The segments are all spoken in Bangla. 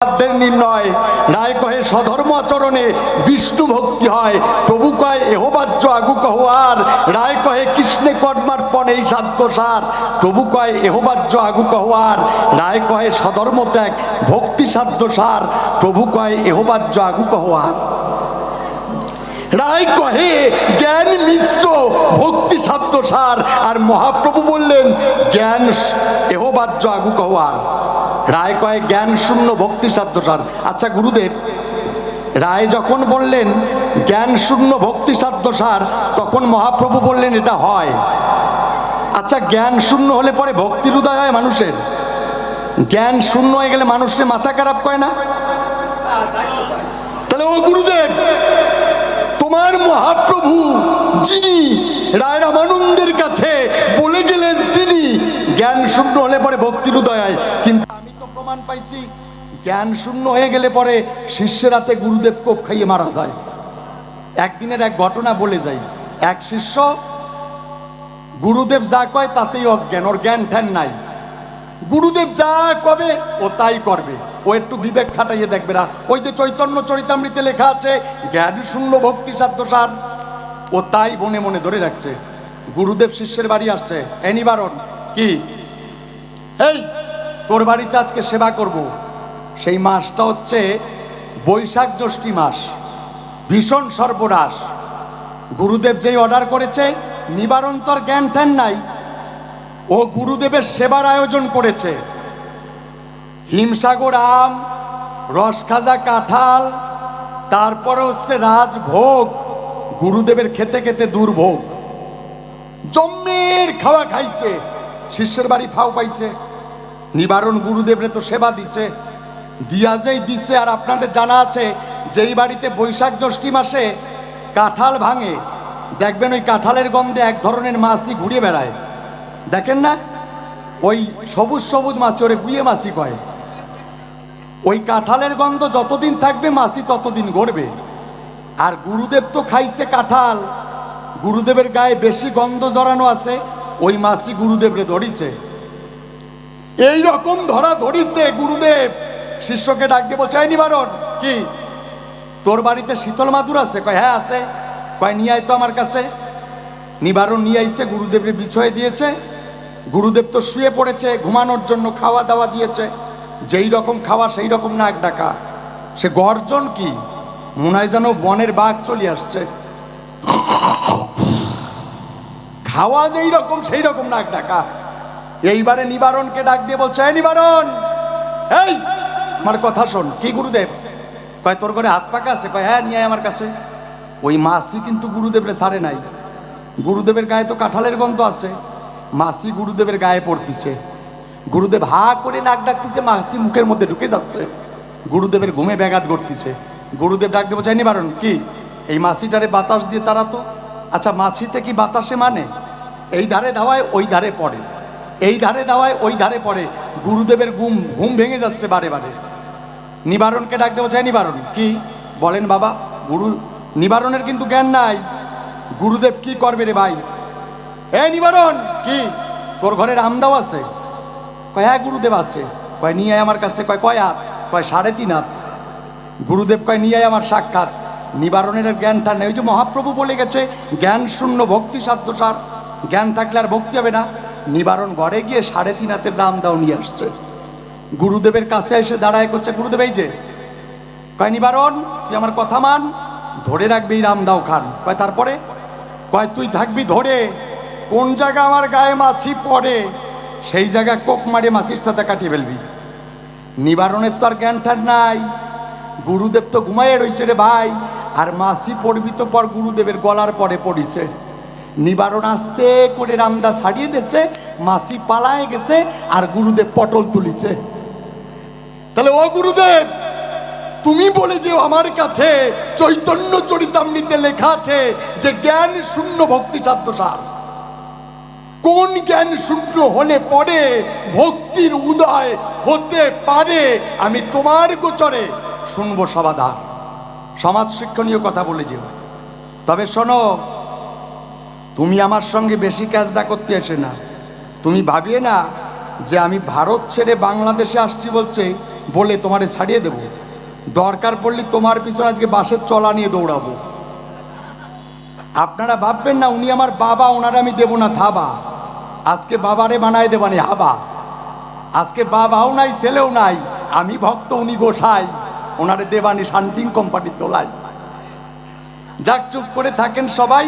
নির্ণয় রায় কহে স্বধর্ম আচরণে বিষ্ণু ভক্তি হয়, প্রভু কয় এহবাজ্য আগু কহার, রায় কহে কৃষ্ণে কর্মার্পণ এই সাধ্য সার, প্রভু কয় এহবাজ্য আগু কহার, রায় কহে স্বধর্ম ত্যাগ ভক্তি সাধ্য সার, প্রভু কয় এহবাজ্য আগু কহার। রায় কহে জ্ঞান মিশ্র ভক্তি সাধ্য সার, আর মহাপ্রভু বললেন জ্ঞান এহবাজ্য আগু কহার। রায় কয় জ্ঞান শূন্য ভক্তি সাধ্য সার। আচ্ছা গুরুদেব, রায় যখন বললেন জ্ঞান শূন্য ভক্তি সাধ্য সার, তখন মহাপ্রভু বললেন এটা হয়। আচ্ছা জ্ঞান শূন্য হলে পরে ভক্তির উদয় হয় মানুষের? জ্ঞান শূন্য হয়ে গেলে মানুষের মাথা খারাপ কয় না? তাহলে ও গুরুদেব, তোমার মহাপ্রভু যিনি রায় রামানন্দের কাছে বলে গেলেন তিনি জ্ঞান শূন্য হলে পরে ভক্তির উদয় হয়, কিন্তু আমি তো প্রমাণ পাইছি জ্ঞান শূন্য হয়ে গেলে পরে শিষ্যের হাতে গুরুদেব কোপ খাইয়ে মারা যায়। একদিনের এক ঘটনা বলে যাই। এক শিষ্য গুরুদেব যা কয় তাতেই অজ্ঞান, ওর জ্ঞান ঠ্যান নাই। গুরুদেব যা কবে ও তাই করবে, ও একটু বিবেক খাটাইয়ে দেখবে না। ওই যে চৈতন্য চরিতামৃতে লেখা আছে জ্ঞান শূন্য ভক্তি সাধ্য সার, ও তাই মনে মনে ধরে রাখছে। গুরুদেব শিষ্যের বাড়ি আসছে, এ নিবারণ কি, এই তোর বাড়িতে আজকে সেবা করব। সেই মাসটা হচ্ছে বৈশাখ জ্যৈষ্ঠী মাস, ভীষণ সর্বনাশ। গুরুদেব যেই অর্ডার করেছে, নিবারণ তোর জ্ঞান ঠ্যান নাই, ও গুরুদেবের সেবার আয়োজন করেছে। হিমসাগর আম, রসখাজা কাঁঠাল, তারপরে হচ্ছে রাজভোগ, গুরুদেবের খেতে খেতে দুর্ভোগ। জম্মের খাওয়া খাইছে, শিষ্যের বাড়ি ফাও পাইছে। নিবারণ গুরুদেবরে তো সেবা দিছে, দিয়া যেই দিছে। আর আপনাদের জানা আছে যেই বাড়িতে বৈশাখ জ্যৈষ্ঠী মাসে কাঁঠাল ভাঙে, দেখবেন ওই কাঁঠালের গন্ধে এক ধরনের মাছি ঘুরিয়ে বেড়ায়, দেখেন না? ওই সবুজ সবুজ মাছি, ওরে গুয়ে মাছি কয়। ওই কাঁঠালের গন্ধ যতদিন থাকবে মাছি ততদিন ঘুরবে। আর গুরুদেব তো খাইছে কাঁঠাল, গুরুদেবের গায়ে বেশি গন্ধ জড়ানো আছে, ওই মাছি গুরুদেবরে ধরিছে। এই রকম ধরা ধরিছে, গুরুদেব শিষ্যকে ডাক দিয়ে বলছে, এই নিবারণ কি তোর বাড়িতে শীতল মাদুর আছে? কয় হ্যাঁ আছে। কয় নিয়ে আয় তো আমার কাছে। নিবারণ নিয়ে আইছে, গুরুদেবরে বিছয়ে দিয়েছে। গুরুদেব তো শুয়ে পড়েছে ঘুমানোর জন্য, খাওয়া দাওয়া দিয়েছে। যেই রকম খাওয়া সেই রকম নাক ডাকা। সে গর্জন কি, মনে হয় যেন বনের বাঘ চলে আসছে। খাওয়া যেই রকম সেই রকম নাক ডাকা। এইবারে নিবারণকে ডাক দিয়ে বলছে, এই নিবারণ, এই আমার কথা শোন। কি গুরুদেব? কয় তোর ঘরে হাত পাকা আছে? কয় হ্যাঁ, নিয়ে আয় আমার কাছে। ওই মাছি কিন্তু গুরুদেবরে ছাড়ে নাই। গুরুদেবের গায়ে তো কাঁঠালের গন্ধ আছে, মাছি গুরুদেবের গায়ে পড়তিছে। গুরুদেব হা করে নাক ডাকতেছে, মাছি মুখের মধ্যে ঢুকে যাচ্ছে। গুরুদেবের ঘুমে ব্যাঘাত ঘটতেছে। গুরুদেব ডাক দেবো, চাইনি বারণ কি এই মাছিটারে বাতাস দিয়ে তারা তো। আচ্ছা মাছিতে কি বাতাসে মানে? এই ধারে ধাওয়ায় ওই ধারে পড়ে, এই ধারে ধাওয়ায় ওই ধারে পড়ে। গুরুদেবের ঘুম ভেঙে যাচ্ছে বারে বারে। নিবারণকে ডাক দেবো, চাই নিবারণ কি বলেন বাবা? নিবারণের কিন্তু জ্ঞান নাই। গুরুদেব কি করবে রে ভাই? এ নিবারণ কি তোর ঘরে রামদাও আছে? কয় হ্যাঁ গুরুদেব আছে। কয় নিয়ে আয় আমার কাছে। কয় কয় হাত? কয় 3.5 হাত। গুরুদেব কয় নিয়ে আয় আমার সাক্ষাৎ। নিবারণের জ্ঞানটা নেই। ওই যে মহাপ্রভু বলে গেছে জ্ঞান শূন্য ভক্তি সাধ্য সার, জ্ঞান থাকলে আর ভক্তি হবে না। নিবারণ ঘরে গিয়ে 3.5 হাতের রামদাও নিয়ে আসছে। গুরুদেবের কাছে এসে দাঁড়ায় করছে, গুরুদেব এই যে। কয় নিবারণ তুই আমার কথা মান, ধরে রাখবি রামদাও খান। কয় তারপরে? কয় তুই থাকবি ধরে, কোন জায়গা আমার গায়ে মাছি পড়ে সেই জায়গা কোপ মারে মাছির সাথে কাটিয়ে ফেলবি। নিবারণের তো আর জ্ঞান ঠান নাই। গুরুদেব তো ঘুমাইয়ে রয়েছে রে ভাই, আর মাছি পড়বি তো পর গুরুদেবের গলার পরে পড়িছে। নিবারণ আস্তে করে রামদা ছাড়িয়ে দিয়েছে, মাছি পালায় গেছে, আর গুরুদেব পটল তুলিছে। তাহলে ও গুরুদেব, তুমি বলে যে আমার কাছে চৈতন্য চরিতামৃতে লেখা আছে যে জ্ঞান শূন্য ভক্তি সাধ্য সার, কোন জ্ঞান শূন্য হলে পরে ভক্তির উদয় হতে পারে আমি তোমার গোচরে শুনবো সমাধান। সমাজ শিক্ষণীয় কথা বলে যেও। তবে শোনো, তুমি আমার সঙ্গে বেশি কাজটা করতে আসে না। তুমি ভাবিয়ে না যে আমি ভারত ছেড়ে বাংলাদেশে আসছি বলছে বলে তোমারে ছাড়িয়ে দেব, দরকার পড়লে তোমার পিছনে আজকে বাসের চলা নিয়ে দৌড়াবো। আপনারা ভাববেন না উনি আমার বাবা, ওনারা আমি দেব না থাবা। আজকে বাবারে বানায় দেবানি হাবা। আজকে বাবাও নাই, ছেলেও নাই, আমি ভক্ত, উনি গোসাই, ওনারে দেবানি শান্তিং কোম্পানির তোলায়। যাক, চুপ করে থাকেন সবাই।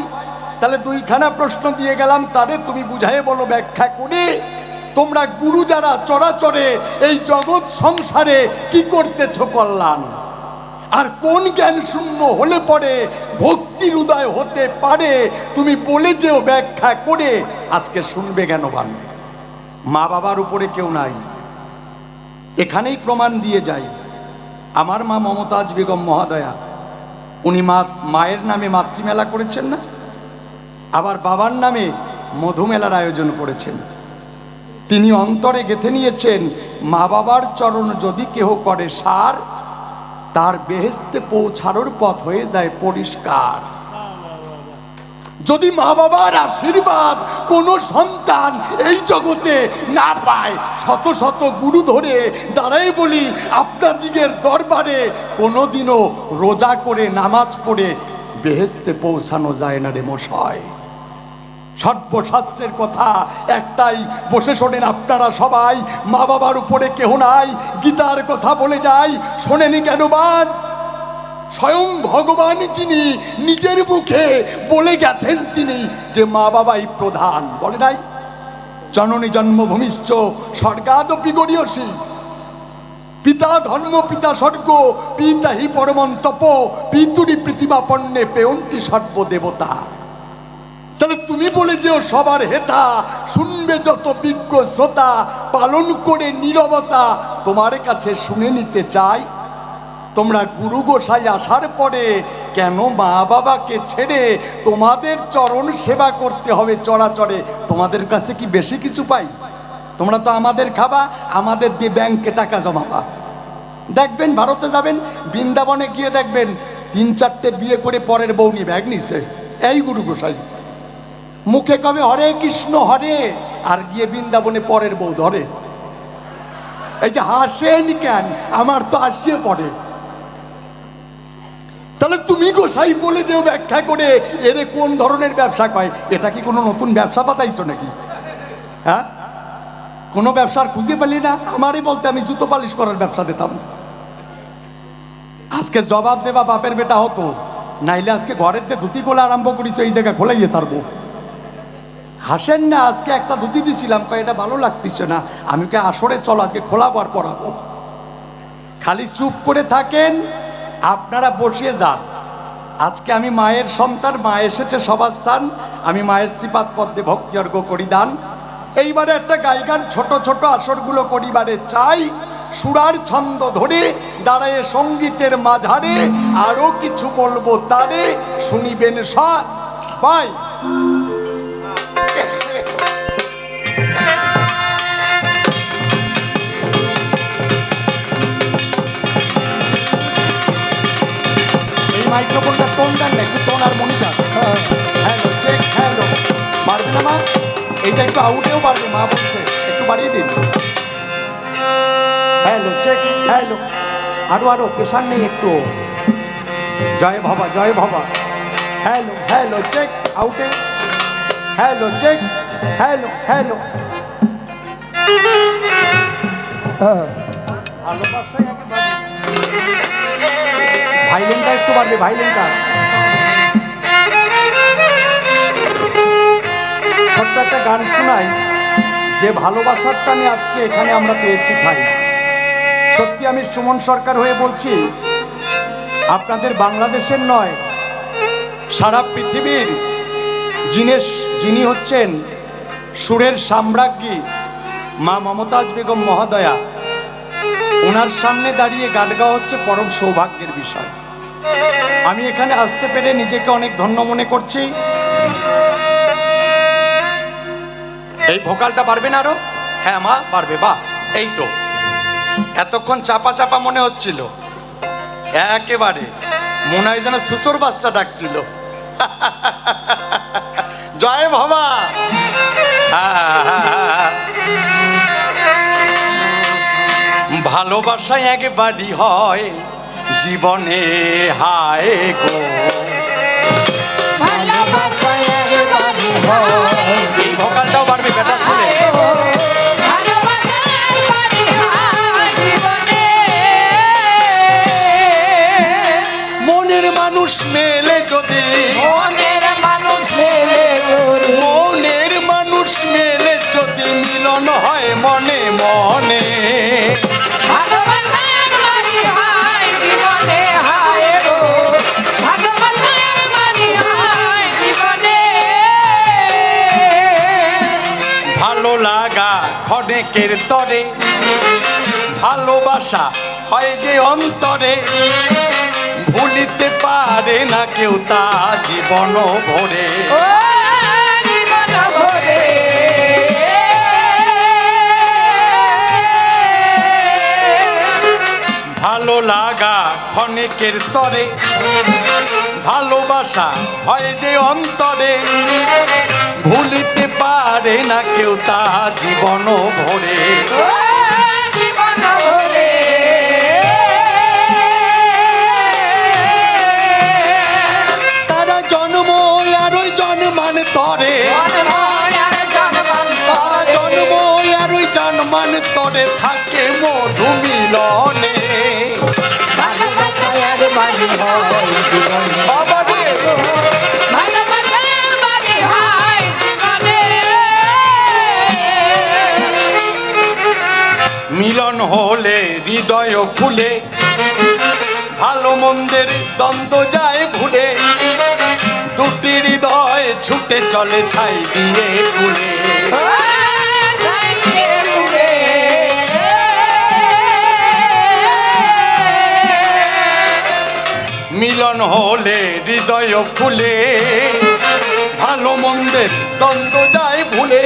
তাহলে দুইখানা প্রশ্ন দিয়ে গেলাম, তারে তুমি বুঝাই বলো, ব্যাখ্যা করে। তোমরা গুরু যারা চরাচরে এই জগৎ সংসারে কি করতেছ কল্যাণ, আর কোন জ্ঞান শূন্য হলে পরে ভক্তির উদয় হতে পারে, তুমি বলে যেও ব্যাখ্যা করে। আজকে শুনবে জ্ঞানবান। মা বাবার উপরে কেউ নাই, এখানেই প্রমাণ দিয়ে যাই। আমার মা মমতাজ বেগম মহাদয়া, উনি মায়ের নামে মাতৃমেলা করেছেন না, আবার বাবার নামে মধুমেলার আয়োজন করেছেন। তিনি অন্তরে গেঁথে নিয়েছেন, মা বাবার চরণ যদি কেহ করে সার, তার বেহেশতে পৌঁছানোর পথ হয়ে যায় পরিষ্কার। যদি মা বাবার আশীর্বাদ কোনো সন্তান এই জগতে না পায়, শত শত গুরু ধরে দাঁড়াই বলি আপনার দিকের দরবারে, কোনোদিনও রোজা করে নামাজ পড়ে বেহেশতে পৌঁছানো যায় না রে মশাই। সর্বশাস্ত্রের কথা একটাই, বসে শোনেন আপনারা সবাই। মা বাবার উপরে কেহ নাই, গীতার কথা বলে যাই, শোনেনি কেন বান? স্বয়ং ভগবান যিনি নিজের মুখে বলে গেছেন তিনি যে মা বাবাই প্রধান, বলে নাই? জননী জন্মভূমিশ্চ স্বর্গাদপি গরীয়সী, পিতা ধর্ম পিতা স্বর্গ, পিতা হি পরমং তপ, পিতুরি প্রতিমাপন্নে পেয়ন্তি সর্বদেবতা। তাহলে তুমি বলে যেও সবার হেতা, শুনবে যত বিজ্ঞ শ্রোতা, পালন করে নীরবতা তোমার কাছে শুনে নিতে চাই। তোমরা গুরু গোসাই আসার পরে কেন মা বাবাকে ছেড়ে তোমাদের চরণ সেবা করতে হবে চরাচরে? তোমাদের কাছে কি বেশি কিছু পাই? তোমরা তো আমাদের খাবা, আমাদের দিয়ে ব্যাংকে টাকা জমাবা। দেখবেন ভারতে যাবেন, বৃন্দাবনে গিয়ে দেখবেন 3-4টে বিয়ে করে পরের বউ নিয়ে ব্যাগ নিছে এই গুরু গোসাই। মুখে কবে হরে কৃষ্ণ হরে, আর গিয়ে বৃন্দাবনে পরের বউ ধরে। এই যে হাসেন কেন? আমার তো আসিয়ে পড়ে। তাহলে তুমি গোসাই বলে যে ব্যাখ্যা করে এরে কোন ধরনের ব্যবসা কয়? এটা কি কোনো নতুন ব্যবসা পাতাইছো নাকি? হ্যাঁ, কোনো ব্যবসার খুঁজে পেলি না? আমারই বলতে আমি জুতো পালিশ করার ব্যবসা দিতাম। আজকে জবাব দেবা বাপের বেটা হতো, নাইলে আজকে ঘরের দিয়ে ধুতি খোলা আরম্ভ করিস, এই জায়গা খোলাইয়ে ছাড়বো। হাসেন না, আজকে একটা ধুতি দিছিলাম, কয় এটা ভালো লাগতেছে না, আমি কে আসরে চলো আজকে খোলাবো আর পরাবো। খালি চুপ করে থাকেন, আপনারা বসিয়ে যান। আজকে আমি মায়ের সন্তান, মা এসেছে সভাস্থান, আমি মায়ের শ্রীপাদ পদ্মে ভক্তি অর্ঘ্য করি দান। এইবারে একটা গাইগান ছোট ছোট আসরগুলো করিবারে চাই, সুরার ছন্দ ধরে দাঁড়ায় সঙ্গীতের মাঝারে, আরো কিছু বলবো তারে শুনিবেন সবাই। মাইক্রোফোনটা টোন দেন না, একটু টোন আর মনিটার। হ্যালো চেক, হ্যালো বাড়বে না মা? এইটা একটু আউটেও বাড়বে, মা বলছে একটু বাড়িয়ে দিন। হ্যালো চেক, হ্যালো আরো আরো, প্রেশার নেই একটু। জয় বাবা, জয় বাবা। হ্যালো হ্যালো চেক, আউটে। Hello check, hello hello. ভালো পাশাই আগে ভাইলেনটা একটু বাড়বে, ভাইলেনটা। ছোট্ট একটা গান শোনাই, যে ভালোবাসার টানে আজকে এখানে আমরা পেয়েছি ভাই। সত্যি আমি সুমন সরকার হয়ে বলছি, আপনাদের বাংলাদেশের নয়, সারা পৃথিবীর যিনি হচ্ছেন সুরের সাম্রাজ্ঞী মা মমতাজ বেগম মহাদয়া, ওনার সামনে দাঁড়িয়ে গান গাওয়া হচ্ছে পরম সৌভাগ্যের বিষয়। আমি এখানে আসতে পেরে নিজেকে অনেক ধন্য মনে করছি। এই ভোকালটা পারবে না আরো? হ্যাঁ মা পারবে, বাহ। এই তো এতক্ষণ চাপা চাপা মনে হচ্ছিল, একেবারে মনে হয় যেন সুসুর বাচ্চা ডাকছিল। জয় বাবা। ভালো ভালোবাসা একবারই হয় জীবনে, হায় গো ভালোবাসা একবারই হয় এই ভোকালটাও পারবে বেটা ছেলে। ভালোবাসা একবারই হয় জীবনে। মনের মানুষ মেলে যদি, মনের মানুষ মেলে যদি, মনের মানুষ মেলে যদি মিলন হয় মনে মনে। ভালোবাসা একবারই হয় জীবনে, হায় গো ভালোবাসা একবারই হয় জীবনে। ভালো লাগা ক্ষণেকের তরে, ভালোবাসা হয় যে অন্তরে, ভুলিতে পারে না কেউ তা জীবন ভরে। ও জীবন ভরে। ভালো লাগা ক্ষণেকের তরে, ভালোবাসা হয় যে অন্তরে, ভুলিতে পারে না কেউ তা জীবন ভরে। ও জীবন ভরে। তারা জন্ম আর ওই জন্মান তরে, তারা জন্ম আর ওই জন্মান তরে থাকে মধু মিলনে। ভালোবাসা একবারই হয় জীবনে, বাবা রে, ভালোবাসা একবারই হয় জীবনে। মিলন হলে হৃদয় খুলে, ভালো মন্দের দ্বন্দ্ব যায় ভুলে, দুটি হৃদয় ছুটে চলে ছাই দিয়ে কুলে। ও ছাইয়ে পুরে। মিলন হলে হৃদয় খুলে, ভালো মন্দের দ্বন্দ্ব যায় ভুলে,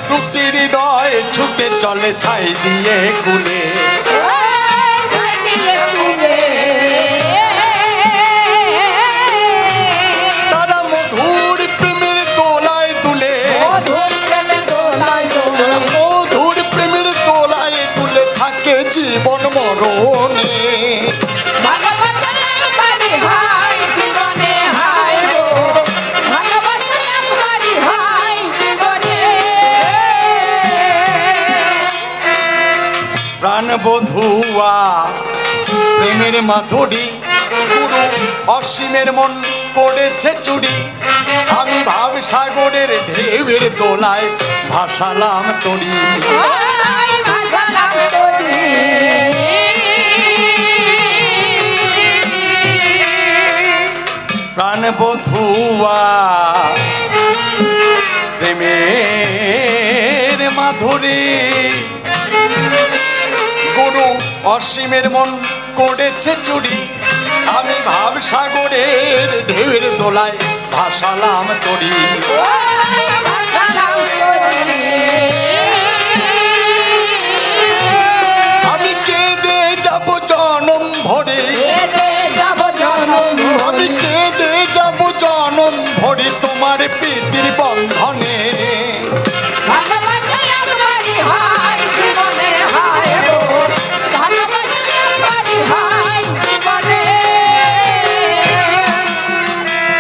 দুটি হৃদয় ছুটে চলে ছাই দিয়ে কুলে। ও ছাইয়ে পুরে। তারা মধুর প্রেমের দোলায় তুলে, মধুর প্রেমে দোলায় দোলে, মধুর প্রেমের দোলায় তুলে থাকে জীবন মরণে। ভালোবাসা একবারই হয় জীবনে, হায় গো ভালোবাসা একবারই হয় জীবনে। প্রাণ বধুয়া প্রেমের মাধুরী, গুরু অসীমের মন করেছে চুরি, আমি ভাব সাগরের ঢেউয়ের দোলায় ভাসালাম তরি। ওই ভাসালাম তরি। প্রাণ বধুয়া প্রেমের মাধুরী, গুরু অসীমের মন করেছে চুরি, আমি ভাব সাগরের ঢেউয়ের দোলায় ভাসালাম তরি। ওই ভাসালাম তরি। আমি কেঁদে যাব জনম ভরে, কেঁদে যাব জনম আমি ভরে। কেঁদে যাব জনম ভরে তোমার প্রীতির বন্ধনে। ভালোবাসা একবারই হয় জীবনে, হায় গো ভালোবাসা একবারই হয় জীবনে।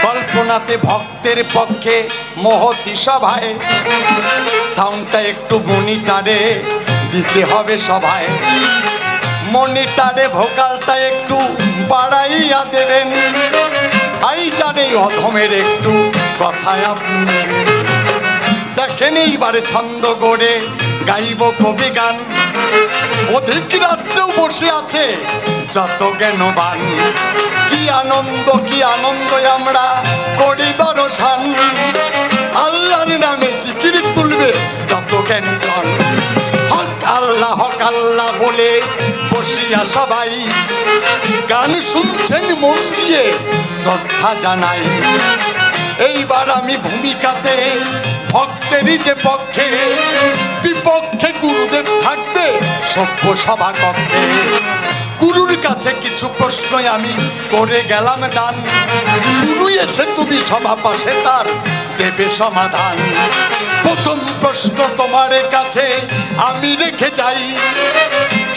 কল্পনাতে ভক্তের পক্ষে মহতি সভায়, সাউন্ডটা একটু মনিটারে দিতে হবে সবাই, মনিটারে ভোকালটা একটু বাড়াইয়া দেবেন, আই জানে অধমের একটু কথায় আপনি নেবেন। দেখেন এইবারে ছন্দ গড়ে গাইব কবি গান, অধিক রাত্রেও বসে আছে যত জ্ঞানবান, কি আনন্দ আমরা করি দর্শন, আল্লাহর নামে জিকির তুলবে যত জ্ঞানী জন। হক আল্লাহ বলে বসিয়া সবাই, গান শুনছেন মন দিয়ে শ্রদ্ধা জানাই। এইবার আমি ভূমিকাতে ভক্তেরই যে পক্ষে, বিপক্ষে গুরুদেব থাকবে সভ্য সভা কক্ষে। গুরুর কাছে কিছু প্রশ্ন আমি করে গেলাম দান, গুরু এসে তুমি সভা পাশে তার দেবে সমাধান। প্রথম প্রশ্ন তোমার কাছে আমি রেখে যাই,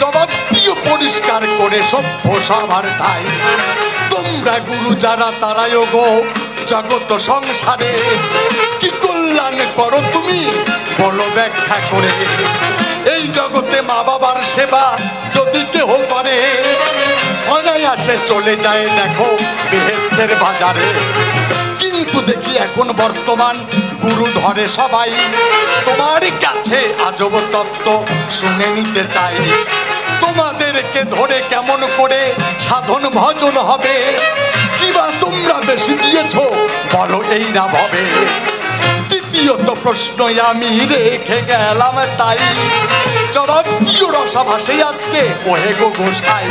জবাব দিও পরিষ্কার করে সভ্য সবার ঠাই। তোমরা গুরু যারা তারাই গো জগত সংসারে কি কল্যাণ করো তুমি বলো ব্যাখ্যা করে। এই জগতে মা বাবার সেবা যদি কেহ করে অনায়াসে চলে যায় দেখো বেহেশতের বাজারে। কিন্তু দেখি এখন বর্তমান গুরু ধরে সবাই, তোমার কাছে আজব তত্ত্ব শুনে নিতে চাই। তোমাদেরকে ধরে কেমন করে সাধন ভজন হবে, কিবা তোমরা বেশি দিয়েছো বলো এই না ভবে। দ্বিতীয়ত প্রশ্ন আমি রেখে গেলাম তাই, জবাব দিও রসা ভাসে আজকে ওহে গো গোসাই।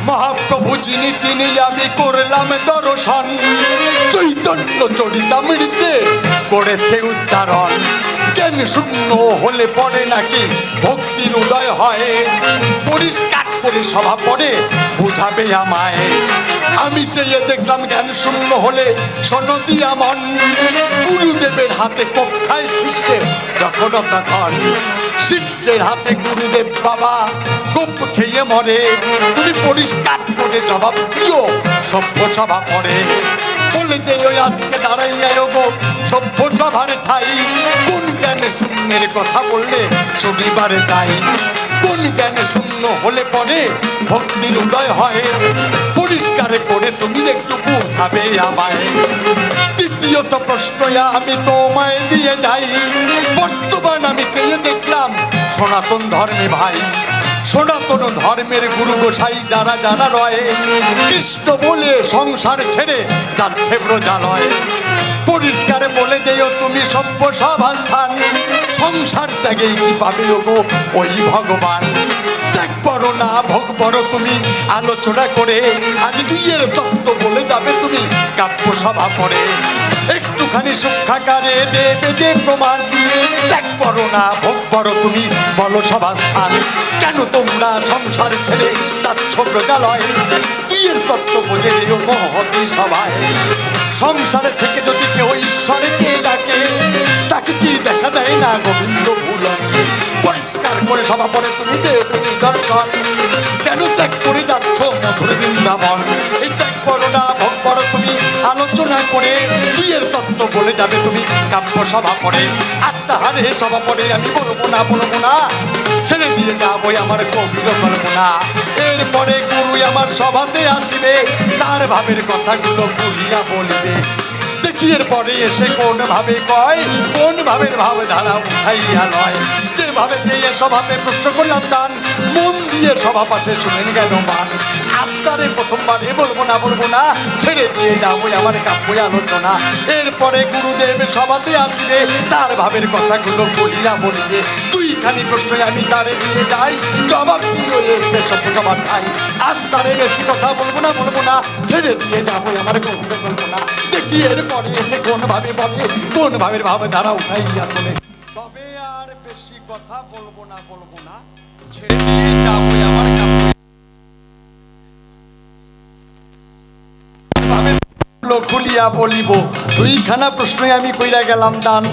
মহাপ্রভু যিনি তিনি আমি করলাম দর্শন, চৈতন্য চরিতামৃতে করেছে উচ্চারণ। জ্ঞান শূন্য হলে পরে নাকি ভক্তির উদয় হয়, পরিষ্কার করে সভা পড়ে বুঝাবে আমায়। আমি চেয়ে দেখলাম জ্ঞান শূন্য হলে সনদিয়া মন, গুরুদেবের হাতে কোপ খায় শিষ্যের যখন তখন। শিষ্যের হাতে গুরুদেব বাবা কোপ খেয়ে মরে, তুমি পরিষ্কার করে জবাব দিও সভ্য সভা পড়ে। বলে যে ওই আজকে দাঁড়াইয়া গো সভ্য সভার ঠাই, কোন জ্ঞানে শূন্যের কথা বললে শনিবারে যাই। কোন জ্ঞানে শূন্য হলে পরে ভক্তির উদয় হয়, পরিষ্কার করে তুমি একটু বুঝাবে আমায়। দ্বিতীয়ত প্রশ্ন আমি তোমায় দিয়ে যাই, বর্তমান আমি চেয়ে দেখলাম সনাতন ধর্মে ভাই। সনাতন ধর্মের গুরু গোসাই যারা যারা রয়, কৃষ্ণ বলে সংসার ছেড়ে যাচ্ছে ব্রজালয়। পরিষ্কার বলে যেও তুমি সভ্য সভাস্থান, সংসার ত্যাগেই কি পাবে গো ওই ভগবান। ত্যাগ করো না ভোগ করো তুমি আলোচনা করে, আজ দুইয়ের তত্ত্ব বলে যাবে তুমি কাব্য সভা পড়ে। একটুখানি সুখাকারে দেবে যে প্রমাণ, ত্যাগ করো না ভোগ করো তুমি বলো সভাস্থান। কেন তোমরা সংসার ছেড়ে যাচ্ছ ব্রজালয়, দুইয়ের তত্ত্ব বোঝে যেও মহতি সভায়। সংসারে থেকে যদি কেউ ঈশ্বরকে ডাকে, তাকে কি দেখা দেয় না গোবিন্দ ভুলন। পরিষ্কার করে সভা পড়ে তুমি দেব দর্শন, কেন ত্যাগ করে যাচ্ছ মধুর বৃন্দাবন। এই ত্যাগ করো না ভোগ করো তুমি আলোচনা করে, দুইয়ের তত্ত্ব বলে যাবে তুমি কাব্য সভা পড়ে। আত্মাহারে সভা পড়ে আমি বলবো না ছেড়ে দিয়ে যাবো আমার কবির কল্পনা। এরপরে গুরু আমার সভাতে আসিবে, তার ভাবের কথাগুলো বলিয়া বলিবে। দেখি এরপরে এসে কোন ভাবে কয়, কোন ভাবের ভাব ধারা উঠাইয়া লয়। যেভাবে দিয়ে সভাতে প্রশ্ন করলাম দান, মন দিয়ে সভা পাশে শুনেন গেল মান। আত্মারে প্রথমবারে বলবো না ছেড়ে দিয়ে যাবো আমার কাব্য আলোচনা। এরপরে গুরুদেব সভাতে আসিবে, তার ভাবের কথাগুলো বলিয়া বলিবে। দুইখানি প্রশ্ন আমি তারে দিয়ে যাই, জবাব দিয়ে এসে সভ্য সভা খাই। আর তারে বেশি কথা বলবো না ছেড়ে দিয়ে যাবো আমার কবিতা কল্পনা। দেখি এরপরে এসে কোন ভাবে বলে, কোন ভাবের ভাবে ধারা উঠাইয়া তোলে। তবে আর বেশি কথা বলবো না ছেড়ে দিয়ে যাবো আমার কাব্য খুলিয়া বলিব। দুইখানা প্রশ্নই আমি কইরা গেলাম দান,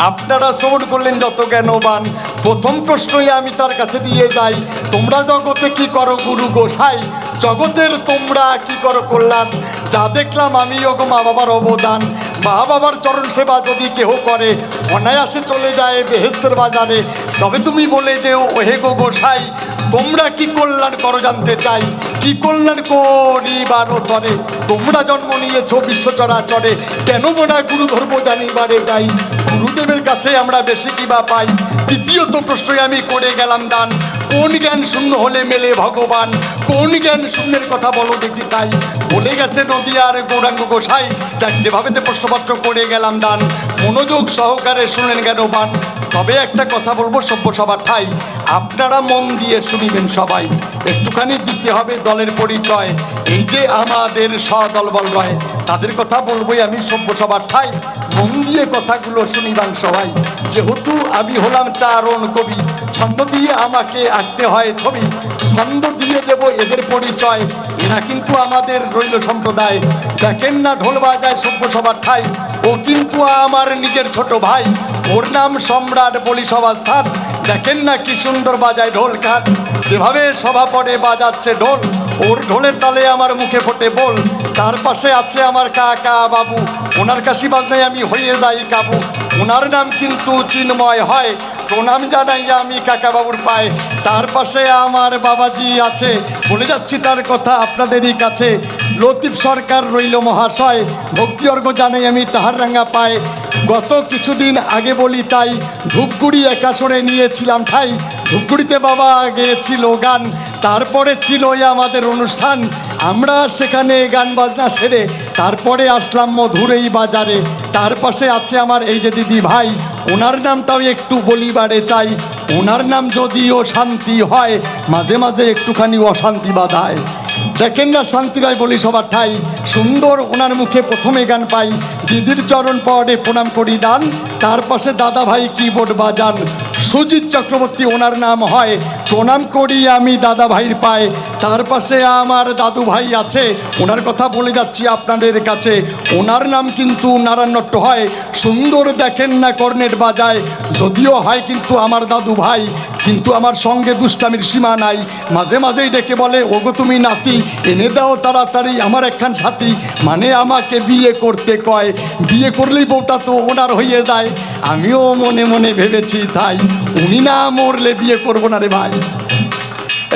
আপনারা শ্রবণ করলেন যত জ্ঞানবান। প্রথম প্রশ্নই আমি তার কাছে দিয়ে যাই, তোমরা জগতে কি করো গুরু গোসাই, জগতের তোমরা কি করো কল্যাণ। যা দেখলাম আমি ওগো মা বাবার অবদান, মা বাবার চরণ সেবা যদি কেহ করে অনায়াসে চলে যায় বেহেশতের বাজারে। তবে তুমি বলে যে ওহে গো গোসাই, তোমরা কি কল্যাণ করো জানতে চাই। কি কল্যাণ করিবার তরে তোমরা জন্ম নিয়েছ বিশ্ব চরাচরে, কেন মোনা গুরু ধর্ম জানিবারে যাই। গুরুদেবের কাছে আমরা বেশি কিবা পাই। দ্বিতীয়ত প্রশ্নই আমি করে গেলাম দান, কোন জ্ঞান শূন্য হলে মেলে ভগবান। কোন জ্ঞান শূন্যের কথা বলো দেখি তাই, বলে গেছে নদিয়ার গৌরাঙ্গ গোসাই। যাক যেভাবে প্রশ্নপত্র করে গেলাম দান, মনোযোগ সহকারে শুনেন জ্ঞানবান। তবে একটা কথা বলবো সভ্য সবার ঠাই, আপনারা মন দিয়ে শুনিবেন সবাই। একটুখানি দিতে হবে দলের পরিচয়, এই যে আমাদের সদল বল রয়, তাদের কথা বলবোই আমি সভ্য সবার ঠাই। মন দিয়ে কথাগুলো শুনিবান সবাই। যেহেতু আমি হলাম চারণ কবি, ছন্দ দিয়ে আমাকে আঁকতে হয় ছবি। ছন্দ দিয়ে দেব এদের পরিচয়, এরা কিন্তু আমাদের রইল সম্প্রদায়। দেখেন না ঢোল বাজায় সভ্য সবার ঠাই, ও কিন্তু আমার নিজের ছোট ভাই। ওর নাম সম্রাট বলি সভাস্থান। দেখেন না কি সুন্দর বাজায় ঢোল খাট, যেভাবে সভা পড়ে বাজাচ্ছে ঢোল, ওর ঢোলের তালে আমার মুখে ফোটে বল। তার পাশে আছে আমার কাকা বাবু, ওনার কাশি বাজনায় আমি হয়ে যাই কাবু। ওনার নাম কিন্তু চিন্ময় হয়, প্রণাম জানাই আমি কাকা বাবুর পায়ে। তার পাশে আমার বাবাজি আছে, বলে যাচ্ছি তার কথা আপনাদেরই কাছে। লতিফ সরকার রইল মহাশয়, ভক্তি অর্ঘ জানাই আমি তাহার রাঙ্গা পায়ে। গত কিছুদিন আগে বলি তাই, ধূপগুড়ি একাশনে নিয়েছিলাম ঠাই। ধূপগুড়িতে বাবা গেয়েছিল গান, তারপরে ছিল আমাদের অনুষ্ঠান। আমরা সেখানে গান বাজনা সেরে তারপরে আসলাম মধুর এই বাজারে। তার পাশে আছে আমার এই যে দিদি ভাই, ওনার নামটাও একটু বলিবারে চাই। ওনার নাম যদিও শান্তি হয়, মাঝে মাঝে একটুখানি অশান্তি বাধায়। দেখেন না শান্তি রায় বলি সবার ঠাই, সুন্দর ওনার মুখে প্রথমে গান পাই। দিদির চরণ পড়ে প্রণাম করি দান, তার পাশে দাদা ভাই কিবোর্ড বাজান। সুজিত চক্রবর্তী ওনার নাম হয়, প্রণাম করি আমি দাদা ভাইয়ের পায়ে। তার পাশে আমার দাদু ভাই আছে, ওনার কথা বলে যাচ্ছি আপনাদের কাছে। ওনার নাম কিন্তু নারায়ণ নট্ট হয়, সুন্দর দেখেন না কর্নেট বাজায়। যদিও হয় কিন্তু আমার দাদু ভাই, কিন্তু আমার সঙ্গে দুষ্টামির সীমা নাই। মাঝে মাঝেই ডেকে বলে, ওগো তুমি নাতি, এনে দাও তাড়াতাড়ি আমার একখান সাথী। মানে আমাকে বিয়ে করতে কয়, বিয়ে করলেই বউটা তো ওনার হয়ে যায়। আমিও মনে মনে ভেবেছি তাই, উনি না মরলে বিয়ে করবো না রে ভাই।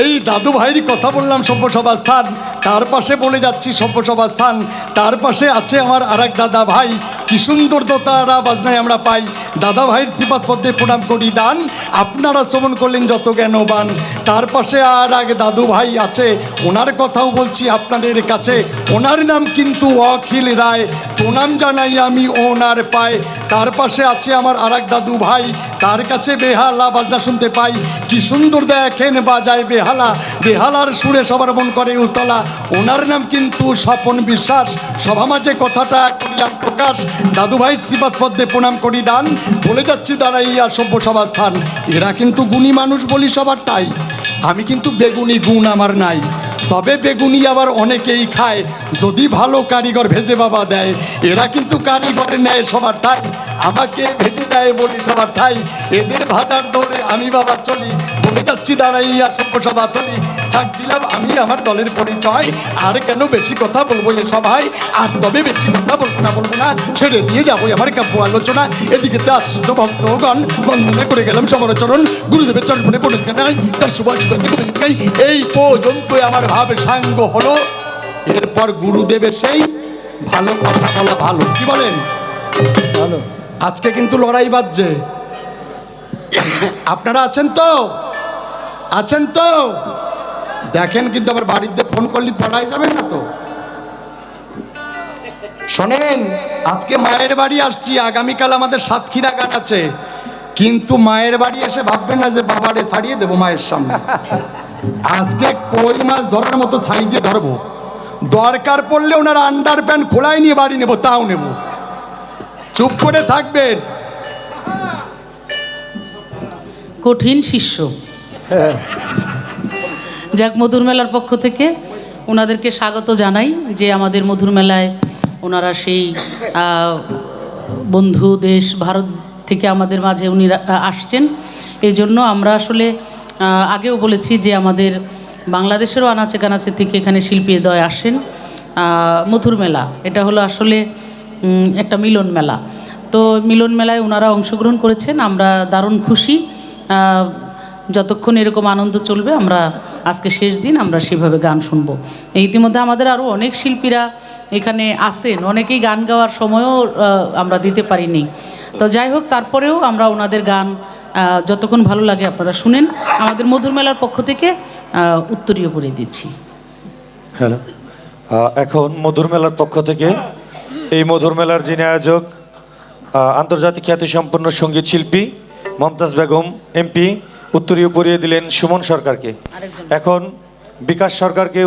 এই দাদু ভাইয়ের কথা বললাম সভ্য সভাস্থান, তার পাশে বলে যাচ্ছি সভ্য সভাস্থান। তার পাশে আছে আমার আরেক দাদা ভাই, কি সুন্দর দোতারা বাজনায় আমরা পাই। দাদা ভাইয়ের সিপাত পদ্মে প্রণাম করি দান, আপনারা শ্রবণ করলেন যত জ্ঞানবান। তার পাশে আর এক দাদু ভাই আছে, ওনার কথাও বলছি আপনাদের কাছে। ওনার নাম কিন্তু অখিল রায়, প্রণাম জানাই আমি ওনার পায়ে। তার পাশে আছে আমার আরেক দাদু ভাই, তার কাছে বেহালা বাজনা শুনতে পাই। কি সুন্দর দেখেন বাজায় বেহালা, বেহালার সুরে সবার মন করে উতলা। ওনার নাম কিন্তু স্বপন বিশ্বাস, সভা মাঝে কথাটা করলাম প্রকাশ। দাদু ভাই শ্রীপাদ পদ্মে প্রণাম করি দান, বলে যাচ্ছি দাঁড়াইয়া সভ্য সভাস্থান। এরা কিন্তু গুণী মানুষ বলি সবারটাই, আমি কিন্তু বেগুনি গুণ আমার নাই। তবে বেগুনি আবার অনেকেই খায়, যদি ভালো কারিগর ভেজে বাবা দেয়। এরা কিন্তু কারিগরের নেয় সবার ঠাই, আমাকে ভেজে দেয় বলি সবার ঠাই। এদের ভাজার দৌড়ে আমি বাবা চলি, বলে যাচ্ছি দাঁড়াইয়া সভ্য সভা তলি। থাক দিলাম আমি আমার দলের পরিচয়, আর কেন বেশি কথা বলবো এ সভায়। আর তবে বেশি কথা বলবো না, ছেড়ে দিয়ে যাবো আমার কাব্য আলোচনা। এদিকে আসিত ভক্তগণ বন্দনা করে গেলাম সমালোচরণ, গুরুদেবের চরণে পণ্ডিত নাই তার সুভাষ। এই পর্যন্ত আমার ভাব সাঙ্গ হলো, এরপর গুরুদেবের সেই ভালো কথা বলা ভালো। কি বলেন? ভালো। আজকে কিন্তু লড়াই বাজছে, আপনারা আছেন তো? আছেন তো? দেখেন কিন্তু আবার বাড়িতে ফোন করলে পড়াই যাবেন না তো। শোনেন, আজকে মায়ের বাড়ি আসছি, আগামীকাল আমাদের সাতক্ষীরা গান আছে। কিন্তু মায়ের বাড়ি এসে ভাববেন না যে বাবারে ছাড়িয়ে দেবো মায়ের সামনে। আজকে কই মাছ ধরার মতো ছাই দিয়ে ধরবো, দরকার পড়লে ওনার আন্ডার প্যান্ট খোলাই নিয়ে বাড়ি নেবো, তাও নেব। চুপ করে থাকবেন। কঠিন শিষ্য। যাক, মধুর মেলার পক্ষ থেকে ওনাদেরকে স্বাগত জানাই, যে আমাদের মধুর মেলায় ওনারা সেই বন্ধু দেশ ভারত থেকে আমাদের মাঝে উনি আসছেন। এই জন্য আমরা আসলে আগেও বলেছি যে আমাদের বাংলাদেশেরও আনাচে কানাচে থেকে এখানে শিল্পীদ্বয় আসেন। মধুর মেলা এটা হলো আসলে একটা মিলন মেলা। তো মিলন মেলায় ওনারা অংশগ্রহণ করেছেন, আমরা দারুণ খুশি। যতক্ষণ এরকম আনন্দ চলবে, আমরা আজকে শেষ দিন, আমরা সেভাবে গান শুনবো। ইতিমধ্যে আমাদের আরও অনেক শিল্পীরা এখানে আসেন, অনেকেই গান গাওয়ার সময়ও আমরা দিতে পারিনি। তো যাই হোক, তারপরেও আমরা ওনাদের গান যতক্ষণ ভালো লাগে আপনারা শুনেন। আমাদের মধুর মেলার পক্ষ থেকে উত্তরীয় করে দিচ্ছি। হ্যালো, এখন মধুর মেলার পক্ষ থেকে এই মধুর মেলার যিনি আয়োজক, আন্তর্জাতিক খ্যাতিসম্পন্ন সঙ্গীত শিল্পী মমতাজ বেগম এমপি, উত্তরীয় পরিয়ে দিলেন সুমন সরকারকে। এখন বিকাশ সরকারকে